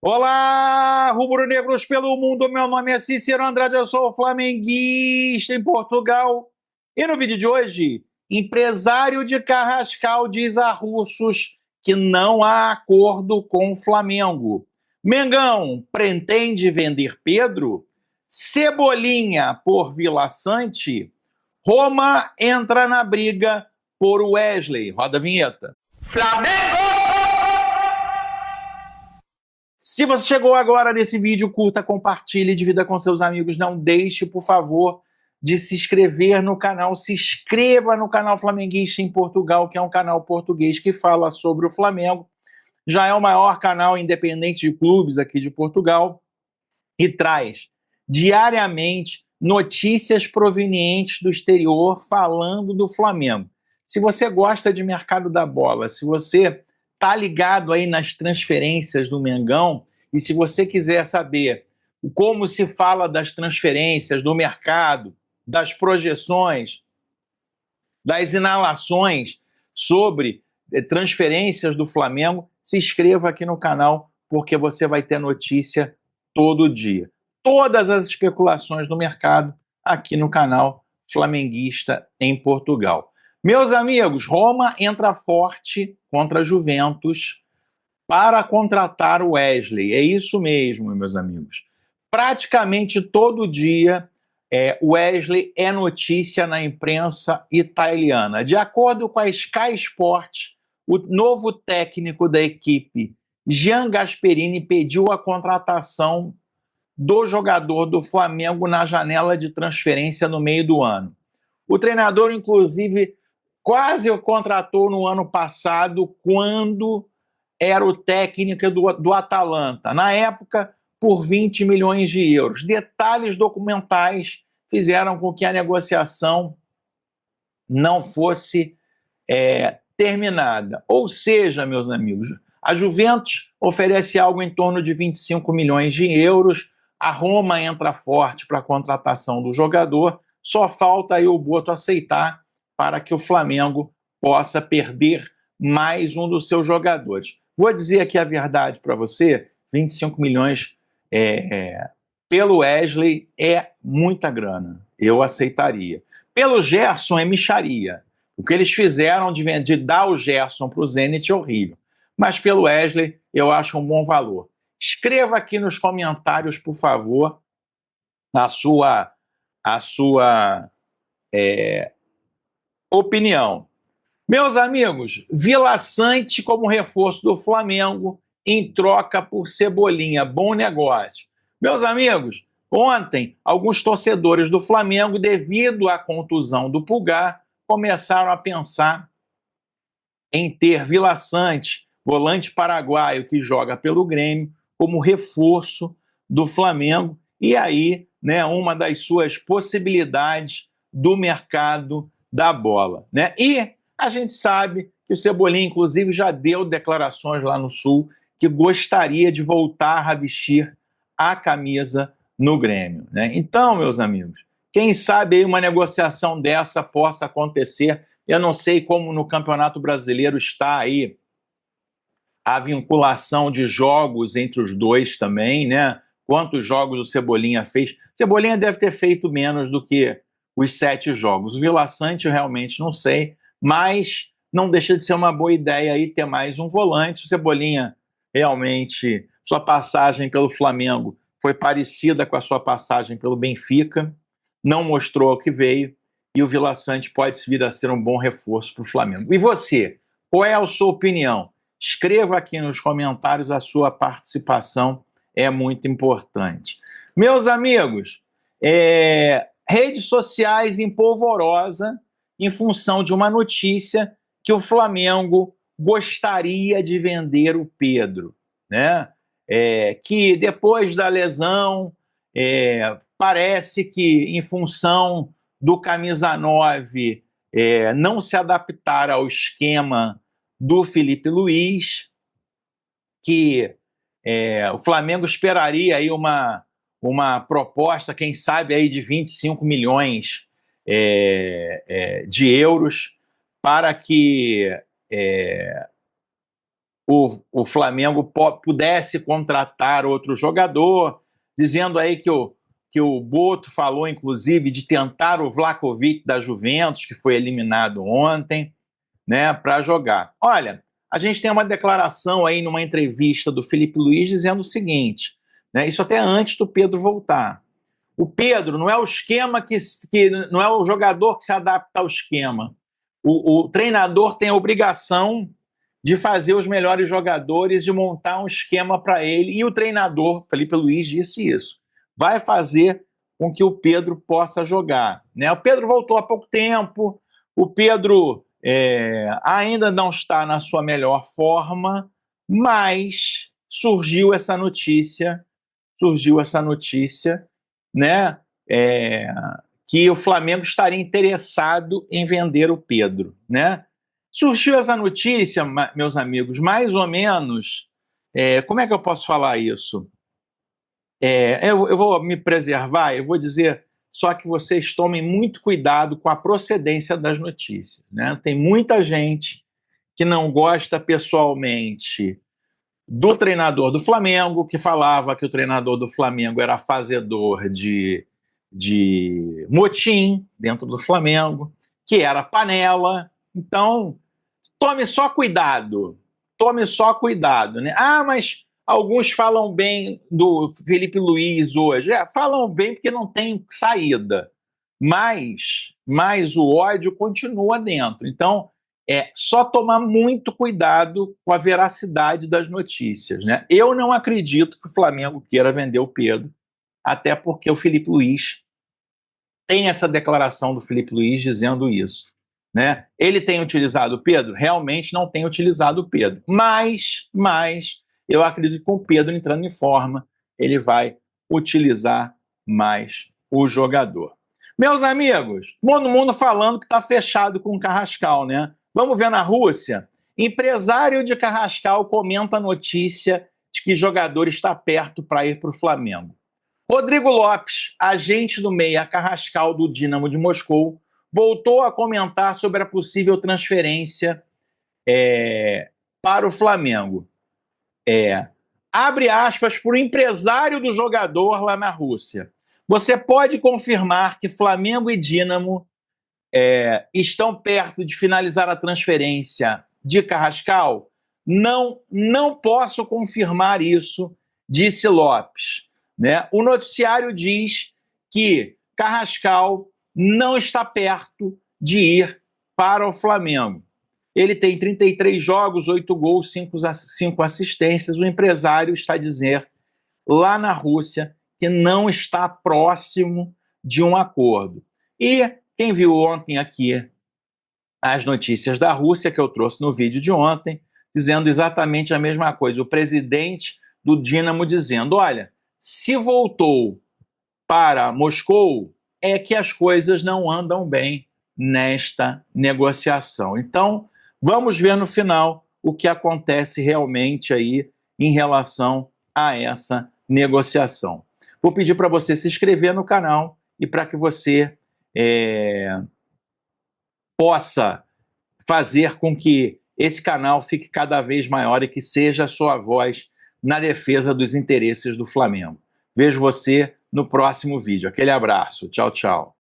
Olá, rubro-negros pelo mundo, meu nome é Cícero Andrade, eu sou flamenguista em Portugal. E no vídeo de hoje, empresário de Carrascal diz a russos que não há acordo com o Flamengo. Mengão pretende vender Pedro? Cebolinha por Vila Sante? Roma entra na briga por Wesley. Roda a vinheta. Flamengo! Se você chegou agora nesse vídeo, curta, compartilhe, divida com seus amigos. Não deixe, por favor, de se inscrever no canal. Se inscreva no canal Flamenguista em Portugal, que é um canal português que fala sobre o Flamengo. Já é o maior canal independente de clubes aqui de Portugal e traz diariamente notícias provenientes do exterior falando do Flamengo. Se você gosta de mercado da bola, se você tá ligado aí nas transferências do Mengão, e se você quiser saber como se fala das transferências, do mercado, das projeções, das inalações sobre transferências do Flamengo, se inscreva aqui no canal, porque você vai ter notícia todo dia. Todas as especulações do mercado aqui no canal Flamenguista em Portugal. Meus amigos, Roma entra forte contra a Juventus para contratar o Wesley. É isso mesmo, meus amigos. Praticamente todo dia, o Wesley é notícia na imprensa italiana. De acordo com a Sky Sport, o novo técnico da equipe, Gian Gasperini, pediu a contratação do jogador do Flamengo na janela de transferência no meio do ano. O treinador, inclusive, quase o contratou no ano passado, quando era o técnico do Atalanta, na época por 20 milhões de euros. Detalhes documentais fizeram com que a negociação não fosse terminada. Ou seja, meus amigos, a Juventus oferece algo em torno de 25 milhões de euros, a Roma entra forte para a contratação do jogador, só falta aí o Boto aceitar para que o Flamengo possa perder mais um dos seus jogadores. Vou dizer aqui a verdade para você, 25 milhões pelo Wesley é muita grana, eu aceitaria. Pelo Gerson é mixaria. O que eles fizeram de dar o Gerson para o Zenit é horrível. Mas pelo Wesley eu acho um bom valor. Escreva aqui nos comentários, por favor, a sua opinião. Meus amigos, Vila Sante como reforço do Flamengo em troca por Cebolinha. Bom negócio. Meus amigos, ontem alguns torcedores do Flamengo, devido à contusão do Pulgar, começaram a pensar em ter Vila Sante, volante paraguaio que joga pelo Grêmio, como reforço do Flamengo. E aí, né, uma das suas possibilidades do mercado da bola, né? E a gente sabe que o Cebolinha, inclusive, já deu declarações lá no Sul que gostaria de voltar a vestir a camisa no Grêmio, né? Então, meus amigos, quem sabe aí uma negociação dessa possa acontecer. Eu não sei como no Campeonato Brasileiro está aí a vinculação de jogos entre os dois também, né? Quantos jogos o Cebolinha fez? Cebolinha deve ter feito menos do que os 7 jogos. O Vila Sante eu realmente não sei, mas não deixa de ser uma boa ideia aí ter mais um volante. O Cebolinha realmente, sua passagem pelo Flamengo foi parecida com a sua passagem pelo Benfica, não mostrou o que veio, e o Vila Sante pode vir a ser um bom reforço para o Flamengo. E você, qual é a sua opinião? Escreva aqui nos comentários, a sua participação é muito importante. Meus amigos, redes sociais em polvorosa em função de uma notícia que o Flamengo gostaria de vender o Pedro, né? Que depois da lesão, parece que em função do camisa 9 não se adaptar ao esquema do Felipe Luiz, que o Flamengo esperaria aí uma proposta, quem sabe, aí de 25 milhões de euros para que o Flamengo pudesse contratar outro jogador, dizendo aí que o Boto falou, inclusive, de tentar o Vlahovic da Juventus, que foi eliminado ontem, né, para jogar. Olha, a gente tem uma declaração aí numa entrevista do Felipe Luiz dizendo o seguinte, né, isso até antes do Pedro voltar. O Pedro não é o esquema que não é o jogador que se adapta ao esquema. O treinador tem a obrigação de fazer os melhores jogadores, de montar um esquema para ele, e o treinador, Felipe Luiz, disse isso. Vai fazer com que o Pedro possa jogar, né? O Pedro voltou há pouco tempo, o Pedro ainda não está na sua melhor forma, mas surgiu essa notícia, né? Que o Flamengo estaria interessado em vender o Pedro, né? Surgiu essa notícia, meus amigos, mais ou menos. Como é que eu posso falar isso? Eu vou me preservar, eu vou dizer só que vocês tomem muito cuidado com a procedência das notícias, né? Tem muita gente que não gosta pessoalmente do treinador do Flamengo, que falava que o treinador do Flamengo era fazedor de motim dentro do Flamengo, que era panela. Então, tome só cuidado, né? Ah, mas alguns falam bem do Felipe Luiz hoje. Falam bem porque não tem saída, mas o ódio continua dentro. Então, só tomar muito cuidado com a veracidade das notícias, né? Eu não acredito que o Flamengo queira vender o Pedro, até porque o Felipe Luiz tem essa declaração do Felipe Luiz dizendo isso, né? Ele tem utilizado o Pedro? Realmente não tem utilizado o Pedro, mas eu acredito que com o Pedro entrando em forma, ele vai utilizar mais o jogador. Meus amigos, todo mundo falando que está fechado com o Carrascal, né? Vamos ver na Rússia. Empresário de Carrascal comenta a notícia de que jogador está perto para ir para o Flamengo. Rodrigo Lopes, agente do meia Carrascal do Dínamo de Moscou, voltou a comentar sobre a possível transferência para o Flamengo. Abre aspas para o empresário do jogador lá na Rússia. Você pode confirmar que Flamengo e Dínamo estão perto de finalizar a transferência de Carrascal? Não posso confirmar isso, disse Lopes, né? O noticiário diz que Carrascal não está perto de ir para o Flamengo. Ele tem 33 jogos, 8 gols, 5 assistências. O empresário está dizendo lá na Rússia que não está próximo de um acordo. E quem viu ontem aqui as notícias da Rússia, que eu trouxe no vídeo de ontem, dizendo exatamente a mesma coisa. O presidente do Dínamo dizendo, olha, se voltou para Moscou, é que as coisas não andam bem nesta negociação. Então, vamos ver no final o que acontece realmente aí em relação a essa negociação. Vou pedir para você se inscrever no canal e para que você possa fazer com que esse canal fique cada vez maior e que seja a sua voz na defesa dos interesses do Flamengo. Vejo você no próximo vídeo. Aquele abraço. Tchau, tchau.